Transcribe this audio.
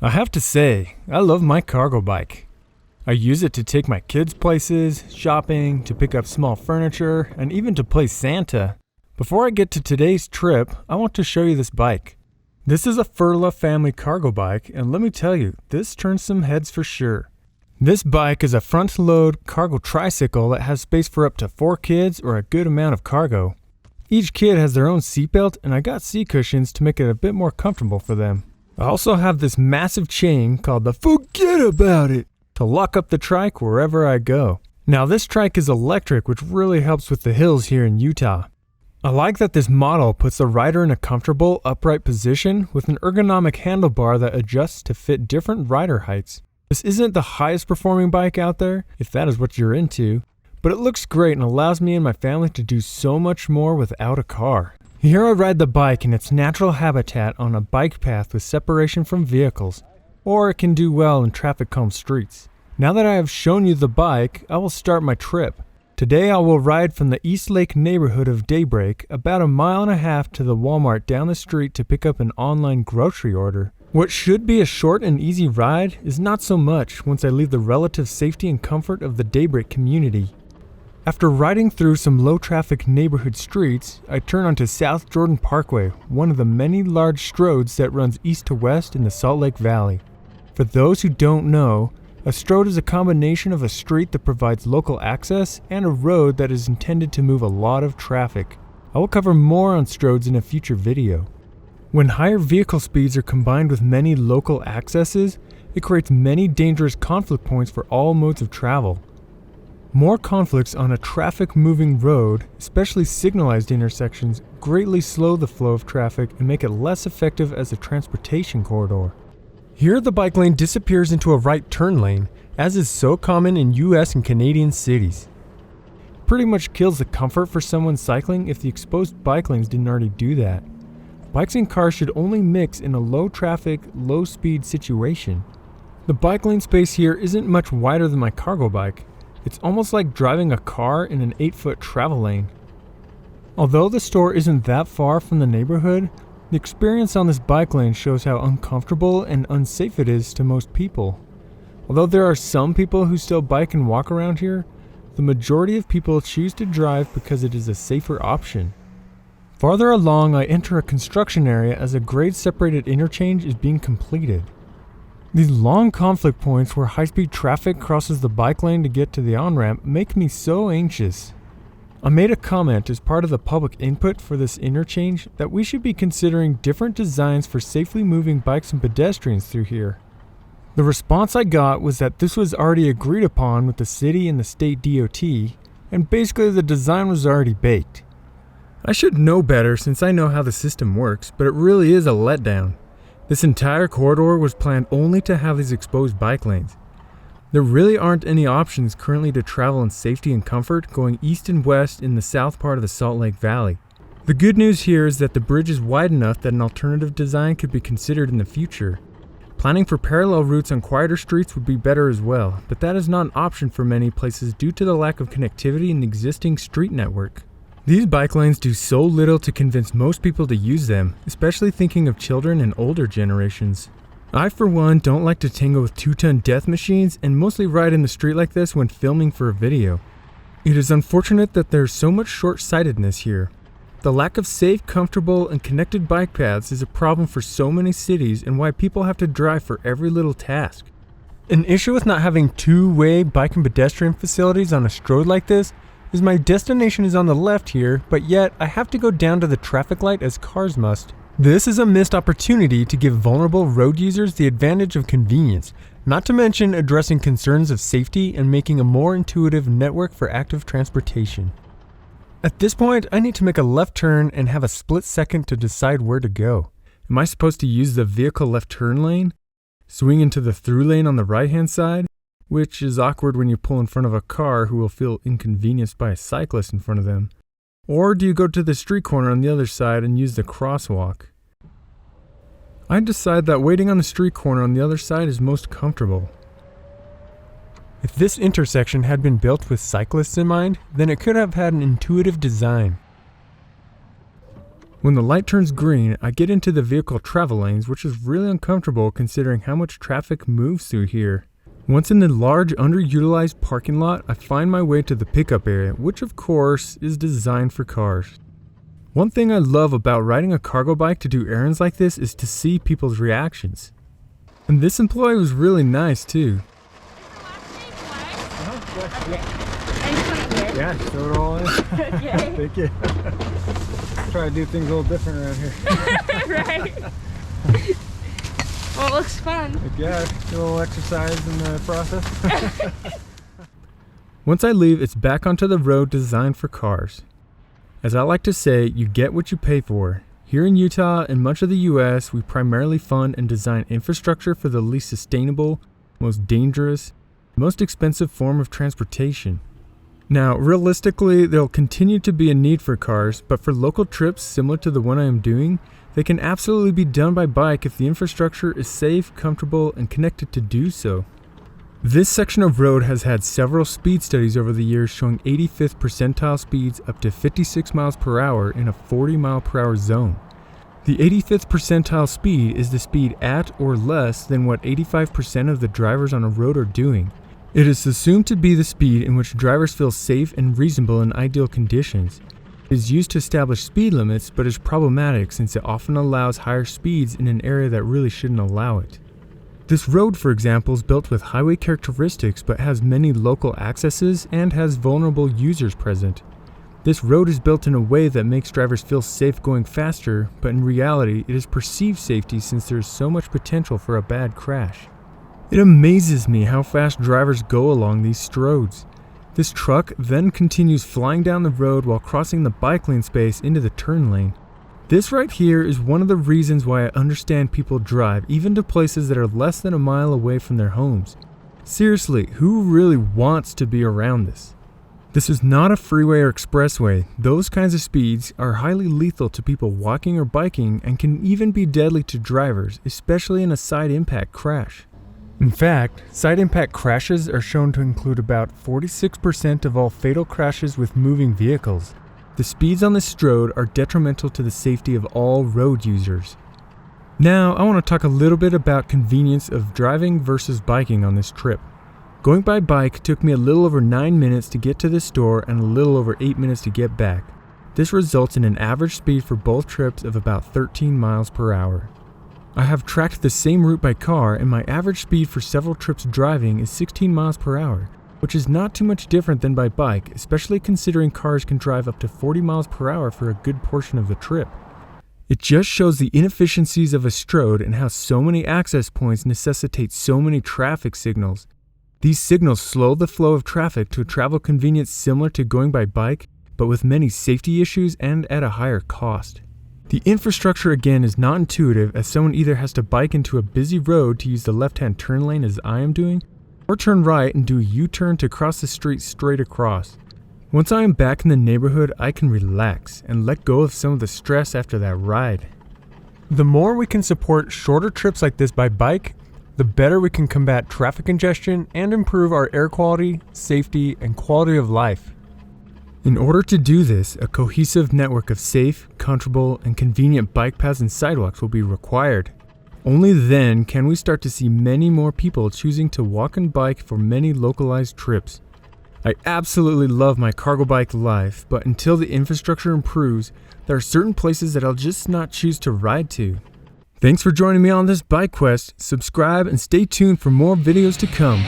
I have to say, I love my cargo bike. I use it to take my kids places, shopping, to pick up small furniture, and even to play Santa. Before I get to today's trip, I want to show you this bike. This is a Ferla Family Cargo bike, and let me tell you, this turns some heads for sure. This bike is a front-load cargo tricycle that has space for up to 4 kids or a good amount of cargo. Each kid has their own seatbelt, and I got seat cushions to make it a bit more comfortable for them. I also have this massive chain called the Forget About It to lock up the trike wherever I go. Now this trike is electric, which really helps with the hills here in Utah. I like that this model puts the rider in a comfortable, upright position with an ergonomic handlebar that adjusts to fit different rider heights. This isn't the highest performing bike out there, if that is what you're into, but it looks great and allows me and my family to do so much more without a car. Here I ride the bike in its natural habitat on a bike path with separation from vehicles, or it can do well in traffic-calm streets. Now that I have shown you the bike, I will start my trip. Today I will ride from the East Lake neighborhood of Daybreak about 1.5 miles to the Walmart down the street to pick up an online grocery order. What should be a short and easy ride is not so much once I leave the relative safety and comfort of the Daybreak community. After riding through some low-traffic neighborhood streets, I turn onto South Jordan Parkway, one of the many large Stroads that runs east to west in the Salt Lake Valley. For those who don't know, a Stroad is a combination of a street that provides local access and a road that is intended to move a lot of traffic. I will cover more on Stroads in a future video. When higher vehicle speeds are combined with many local accesses, it creates many dangerous conflict points for all modes of travel. More conflicts on a traffic-moving road, especially signalized intersections, greatly slow the flow of traffic and make it less effective as a transportation corridor. Here the bike lane disappears into a right turn lane, as is so common in US and Canadian cities. Pretty much kills the comfort for someone cycling if the exposed bike lanes didn't already do that. Bikes and cars should only mix in a low-traffic, low-speed situation. The bike lane space here isn't much wider than my cargo bike. It's almost like driving a car in an 8-foot travel lane. Although the store isn't that far from the neighborhood, the experience on this bike lane shows how uncomfortable and unsafe it is to most people. Although there are some people who still bike and walk around here, the majority of people choose to drive because it is a safer option. Farther along, I enter a construction area as a grade-separated interchange is being completed. These long conflict points where high-speed traffic crosses the bike lane to get to the on-ramp make me so anxious. I made a comment as part of the public input for this interchange that we should be considering different designs for safely moving bikes and pedestrians through here. The response I got was that this was already agreed upon with the city and the state DOT, and basically the design was already baked. I should know better since I know how the system works, but it really is a letdown. This entire corridor was planned only to have these exposed bike lanes. There really aren't any options currently to travel in safety and comfort going east and west in the south part of the Salt Lake Valley. The good news here is that the bridge is wide enough that an alternative design could be considered in the future. Planning for parallel routes on quieter streets would be better as well, but that is not an option for many places due to the lack of connectivity in the existing street network. These bike lanes do so little to convince most people to use them, especially thinking of children and older generations. I, for one, don't like to tangle with 2-ton death machines and mostly ride in the street like this when filming for a video. It is unfortunate that there's so much short-sightedness here. The lack of safe, comfortable, and connected bike paths is a problem for so many cities and why people have to drive for every little task. An issue with not having two-way bike and pedestrian facilities on a Stroad like this is my destination is on the left here, but yet I have to go down to the traffic light as cars must. This is a missed opportunity to give vulnerable road users the advantage of convenience, not to mention addressing concerns of safety and making a more intuitive network for active transportation. At this point, I need to make a left turn and have a split second to decide where to go. Am I supposed to use the vehicle left turn lane? Swing into the through lane on the right-hand side? Which is awkward when you pull in front of a car who will feel inconvenienced by a cyclist in front of them. Or do you go to the street corner on the other side and use the crosswalk? I decide that waiting on the street corner on the other side is most comfortable. If this intersection had been built with cyclists in mind, then it could have had an intuitive design. When the light turns green, I get into the vehicle travel lanes, which is really uncomfortable considering how much traffic moves through here. Once in the large underutilized parking lot, I find my way to the pickup area, which of course is designed for cars. One thing I love about riding a cargo bike to do errands like this is to see people's reactions. And this employee was really nice too. Yeah, throw it all in. Okay. Thank you. Try to do things a little different around here. Right. Well, it looks fun. Yeah, a little exercise in the process. Once I leave, it's back onto the road designed for cars. As I like to say, you get what you pay for. Here in Utah and much of the US, we primarily fund and design infrastructure for the least sustainable, most dangerous, most expensive form of transportation. Now, realistically, there'll continue to be a need for cars, but for local trips similar to the one I am doing, they can absolutely be done by bike if the infrastructure is safe, comfortable, and connected to do so. This section of road has had several speed studies over the years showing 85th percentile speeds up to 56 miles per hour in a 40 mile per hour zone. The 85th percentile speed is the speed at or less than what 85% of the drivers on a road are doing. It is assumed to be the speed in which drivers feel safe and reasonable in ideal conditions. It is used to establish speed limits, but is problematic since it often allows higher speeds in an area that really shouldn't allow it. This road, for example, is built with highway characteristics but has many local accesses and has vulnerable users present. This road is built in a way that makes drivers feel safe going faster, but in reality, it is perceived safety since there is so much potential for a bad crash. It amazes me how fast drivers go along these Stroads. This truck then continues flying down the road while crossing the bike lane space into the turn lane. This right here is one of the reasons why I understand people drive even to places that are less than a mile away from their homes. Seriously, who really wants to be around this? This is not a freeway or expressway. Those kinds of speeds are highly lethal to people walking or biking and can even be deadly to drivers, especially in a side impact crash. In fact, side impact crashes are shown to include about 46% of all fatal crashes with moving vehicles. The speeds on this Stroad are detrimental to the safety of all road users. Now, I want to talk a little bit about convenience of driving versus biking on this trip. Going by bike took me a little over 9 minutes to get to the store and a little over 8 minutes to get back. This results in an average speed for both trips of about 13 miles per hour. I have tracked the same route by car and my average speed for several trips driving is 16 miles per hour, which is not too much different than by bike, especially considering cars can drive up to 40 miles per hour for a good portion of the trip. It just shows the inefficiencies of a Stroad and how so many access points necessitate so many traffic signals. These signals slow the flow of traffic to a travel convenience similar to going by bike, but with many safety issues and at a higher cost. The infrastructure again is not intuitive as someone either has to bike into a busy road to use the left-hand turn lane as I am doing, or turn right and do a U-turn to cross the street straight across. Once I am back in the neighborhood, I can relax and let go of some of the stress after that ride. The more we can support shorter trips like this by bike, the better we can combat traffic congestion and improve our air quality, safety, and quality of life. In order to do this, a cohesive network of safe, comfortable, and convenient bike paths and sidewalks will be required. Only then can we start to see many more people choosing to walk and bike for many localized trips. I absolutely love my cargo bike life, but until the infrastructure improves, there are certain places that I'll just not choose to ride to. Thanks for joining me on this bike quest. Subscribe and stay tuned for more videos to come.